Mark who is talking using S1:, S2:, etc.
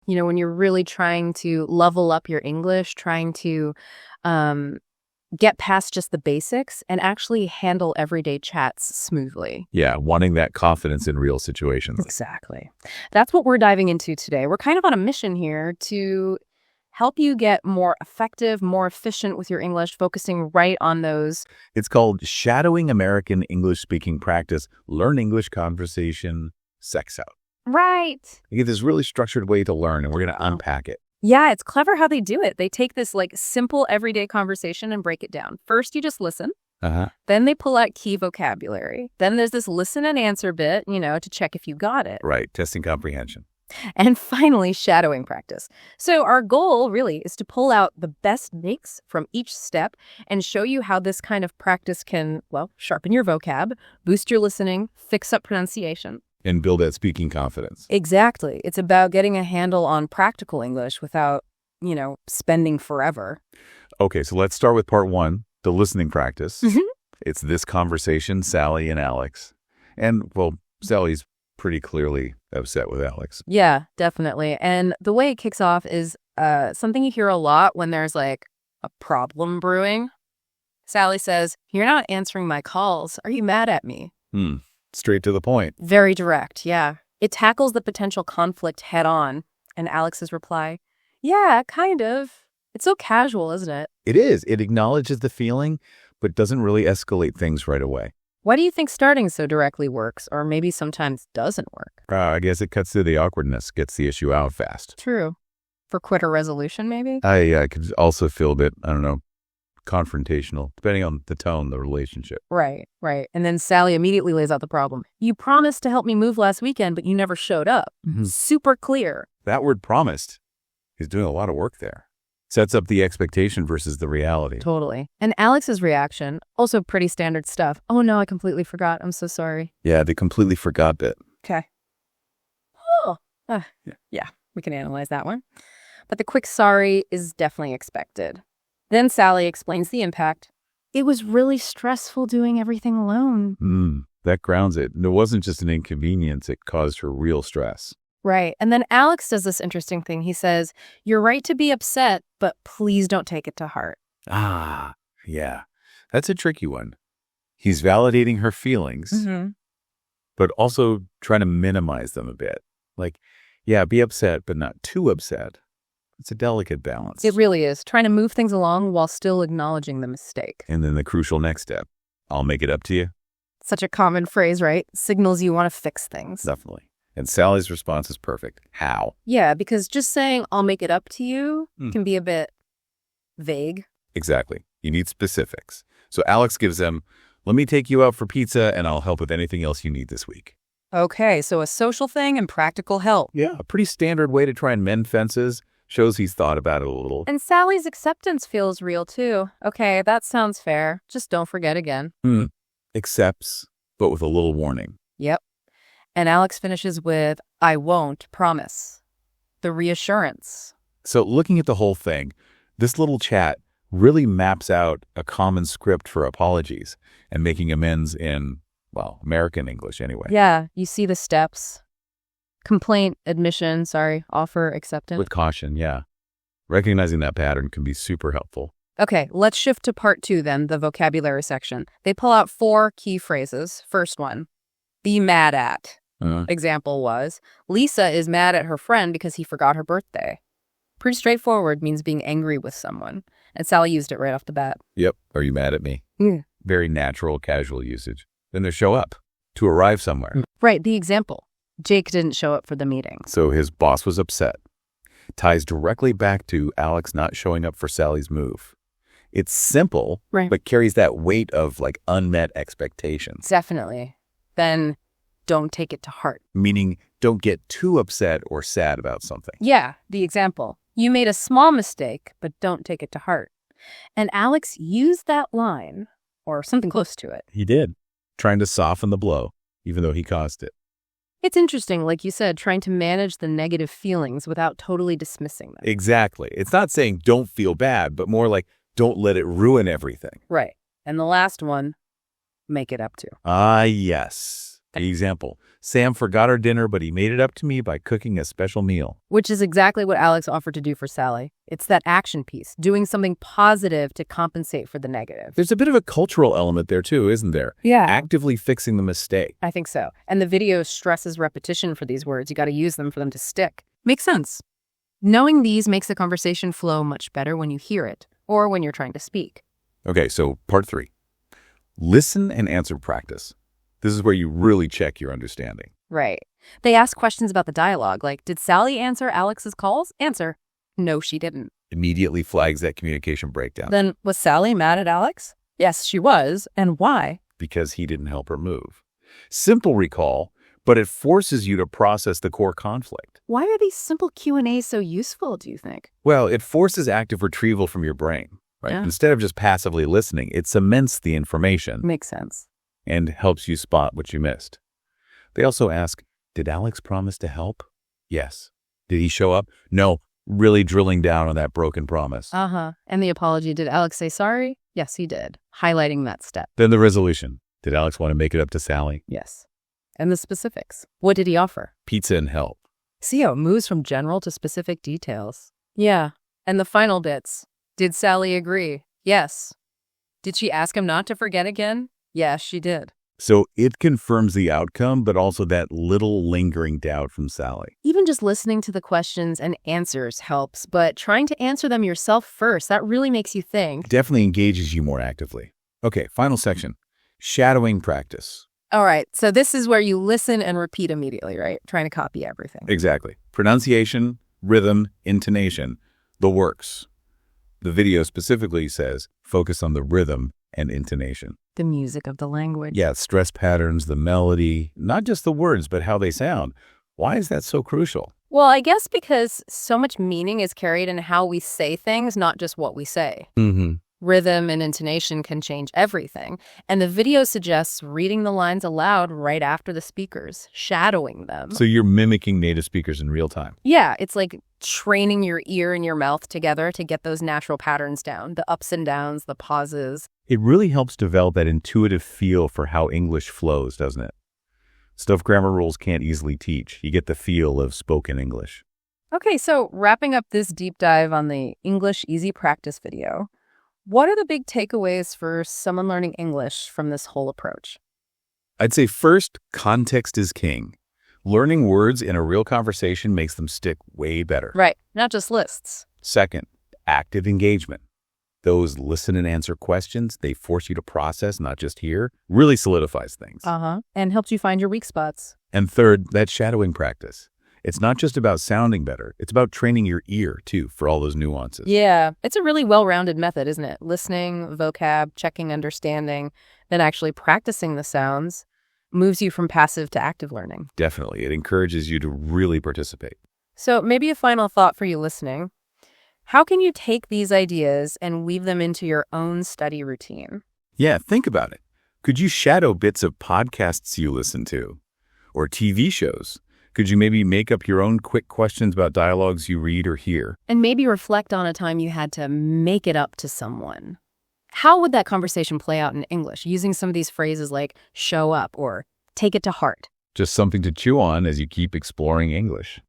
S1: when you're really trying to level up your English, trying to get past just the basics and actually handle everyday chats smoothly.
S2: Yeah, wanting that confidence in real situations.
S1: Exactly. That's what we're diving into today. We're kind of on a mission here to help you get more effective, more efficient with your English, focusing right on those.
S2: It's called Shadowing American English Speaking Practice, Learn English Conversation, Sex Out.
S1: Right.
S2: You get this really structured way to learn, and we're going to unpack it.
S1: Yeah, it's clever how they do it. They take this simple everyday conversation and break it down. First, you just listen. Then they pull out key vocabulary. Then there's this listen and answer bit, to check if you got it.
S2: Right, testing comprehension.
S1: And finally, shadowing practice. So our goal really is to pull out the best makes from each step and show you how this kind of practice can, sharpen your vocab, boost your listening, fix up pronunciation.
S2: And build that speaking confidence.
S1: Exactly. It's about getting a handle on practical English without, spending forever.
S2: Okay, so let's start with part 1, the listening practice. It's this conversation, Sally and Alex. And, Sally's pretty clearly upset with Alex.
S1: Yeah, definitely. And the way it kicks off is something you hear a lot when there's a problem brewing. Sally says, "You're not answering my calls. Are you mad at me?"
S2: Straight to the point.
S1: Very direct, yeah. It tackles the potential conflict head on. And Alex's reply, "Yeah, kind of. It's so casual, isn't it?"
S2: It is. It acknowledges the feeling, but doesn't really escalate things right away.
S1: Why do you think starting so directly works, or maybe sometimes doesn't work?
S2: I guess it cuts through the awkwardness, gets the issue out fast.
S1: True. For quicker resolution, maybe?
S2: I could also feel a bit, confrontational, depending on the tone, the relationship.
S1: Right. And then Sally immediately lays out the problem. "You promised to help me move last weekend, but you never showed up." Super clear.
S2: That word promised is doing a lot of work there. Sets up the expectation versus the reality.
S1: Totally. And Alex's reaction, also pretty standard stuff. "Oh no, I completely forgot. I'm so sorry."
S2: Yeah, the completely forgot bit.
S1: Okay. Yeah, we can analyze that one. But the quick sorry is definitely expected. Then Sally explains the impact. "It was really stressful doing everything alone."
S2: That grounds it. And it wasn't just an inconvenience. It caused her real stress.
S1: Right. And then Alex does this interesting thing. He says, "You're right to be upset, but please don't take it to heart."
S2: Yeah. That's a tricky one. He's validating her feelings, but also trying to minimize them a bit. Be upset, but not too upset. It's a delicate balance.
S1: It really is. Trying to move things along while still acknowledging the mistake.
S2: And then the crucial next step. "I'll make it up to you."
S1: Such a common phrase, right? Signals you want to fix things.
S2: Definitely. And Sally's response is perfect. How?
S1: Yeah, because just saying, "I'll make it up to you" can be a bit vague.
S2: Exactly. You need specifics. So Alex gives them, "Let me take you out for pizza and I'll help with anything else you need this week."
S1: Okay, so a social thing and practical help.
S2: Yeah, a pretty standard way to try and mend fences. Shows he's thought about it a little.
S1: And Sally's acceptance feels real, too. "Okay, that sounds fair. Just don't forget again."
S2: Accepts, but with a little warning.
S1: Yep. And Alex finishes with, "I won't promise." The reassurance.
S2: So looking at the whole thing, this little chat really maps out a common script for apologies and making amends in, American English anyway.
S1: Yeah, you see the steps. Complaint, admission, offer, acceptance.
S2: With caution, yeah. Recognizing that pattern can be super helpful.
S1: Okay, let's shift to part 2 then, the vocabulary section. They pull out 4 key phrases. First one, be mad at. Example was, Lisa is mad at her friend because he forgot her birthday. Pretty straightforward, means being angry with someone. And Sally used it right off the bat.
S2: Yep. Are you mad at me? Very natural, casual usage. Then they show up to arrive somewhere.
S1: Right, the example. Jake didn't show up for the meeting.
S2: So his boss was upset. Ties directly back to Alex not showing up for Sally's move. It's simple, but carries that weight of unmet expectations.
S1: Definitely. Then don't take it to heart.
S2: Meaning don't get too upset or sad about something.
S1: Yeah, the example. You made a small mistake, but don't take it to heart. And Alex used that line, or something close to it.
S2: He did. Trying to soften the blow, even though he caused it.
S1: It's interesting, like you said, trying to manage the negative feelings without totally dismissing them.
S2: Exactly. It's not saying don't feel bad, but more like don't let it ruin everything.
S1: Right. And the last one, make it up to.
S2: Yes. Example, Sam forgot our dinner, but he made it up to me by cooking a special meal.
S1: Which is exactly what Alex offered to do for Sally. It's that action piece, doing something positive to compensate for the negative.
S2: There's a bit of a cultural element there too, isn't there?
S1: Yeah.
S2: Actively fixing the mistake.
S1: I think so. And the video stresses repetition for these words. You got to use them for them to stick. Makes sense. Knowing these makes the conversation flow much better when you hear it or when you're trying to speak.
S2: Okay, so part 3. Listen and answer practice. This is where you really check your understanding.
S1: Right. They ask questions about the dialogue, like, did Sally answer Alex's calls? Answer. No, she didn't.
S2: Immediately flags that communication breakdown.
S1: Then, was Sally mad at Alex? Yes, she was. And why?
S2: Because he didn't help her move. Simple recall, but it forces you to process the core conflict.
S1: Why are these simple Q&As so useful, do you think?
S2: Well, it forces active retrieval from your brain. Right?
S1: Yeah.
S2: Instead of just passively listening, it cements the information.
S1: Makes sense.
S2: And helps you spot what you missed. They also ask, did Alex promise to help? Yes. Did he show up? No. Really drilling down on that broken promise.
S1: And the apology, did Alex say sorry? Yes, he did. Highlighting that step.
S2: Then the resolution. Did Alex want to make it up to Sally?
S1: Yes. And the specifics. What did he offer?
S2: Pizza and help.
S1: See how it moves from general to specific details. Yeah. And the final bits. Did Sally agree? Yes. Did she ask him not to forget again? Yes, she did.
S2: So it confirms the outcome, but also that little lingering doubt from Sally.
S1: Even just listening to the questions and answers helps, but trying to answer them yourself first, that really makes you think.
S2: Definitely engages you more actively. Okay, final section. Shadowing practice.
S1: All right, so this is where you listen and repeat immediately, right? Trying to copy everything.
S2: Exactly. Pronunciation, rhythm, intonation, the works. The video specifically says focus on the rhythm and intonation.
S1: The music of the language.
S2: Yeah, stress patterns, the melody, not just the words, but how they sound. Why is that so crucial?
S1: Well, I guess because so much meaning is carried in how we say things, not just what we say. Rhythm and intonation can change everything. And the video suggests reading the lines aloud right after the speakers, shadowing them.
S2: So you're mimicking native speakers in real time.
S1: Yeah, it's like training your ear and your mouth together to get those natural patterns down, the ups and downs, the pauses.
S2: It really helps develop that intuitive feel for how English flows, doesn't it? Stuff grammar rules can't easily teach. You get the feel of spoken English.
S1: Okay, so wrapping up this deep dive on the English Easy Practice video, what are the big takeaways for someone learning English from this whole approach?
S2: I'd say first, context is king. Learning words in a real conversation makes them stick way better.
S1: Right, not just lists.
S2: Second, active engagement. Those listen and answer questions, they force you to process, not just hear, really solidifies things.
S1: And helps you find your weak spots.
S2: And third, that shadowing practice. It's not just about sounding better. It's about training your ear, too, for all those nuances.
S1: Yeah, it's a really well-rounded method, isn't it? Listening, vocab, checking understanding, then actually practicing the sounds moves you from passive to active learning.
S2: Definitely. It encourages you to really participate.
S1: So maybe a final thought for you listening. How can you take these ideas and weave them into your own study routine?
S2: Yeah, think about it. Could you shadow bits of podcasts you listen to? Or TV shows? Could you maybe make up your own quick questions about dialogues you read or hear?
S1: And maybe reflect on a time you had to make it up to someone. How would that conversation play out in English, using some of these phrases like show up or take it to heart?
S2: Just something to chew on as you keep exploring English.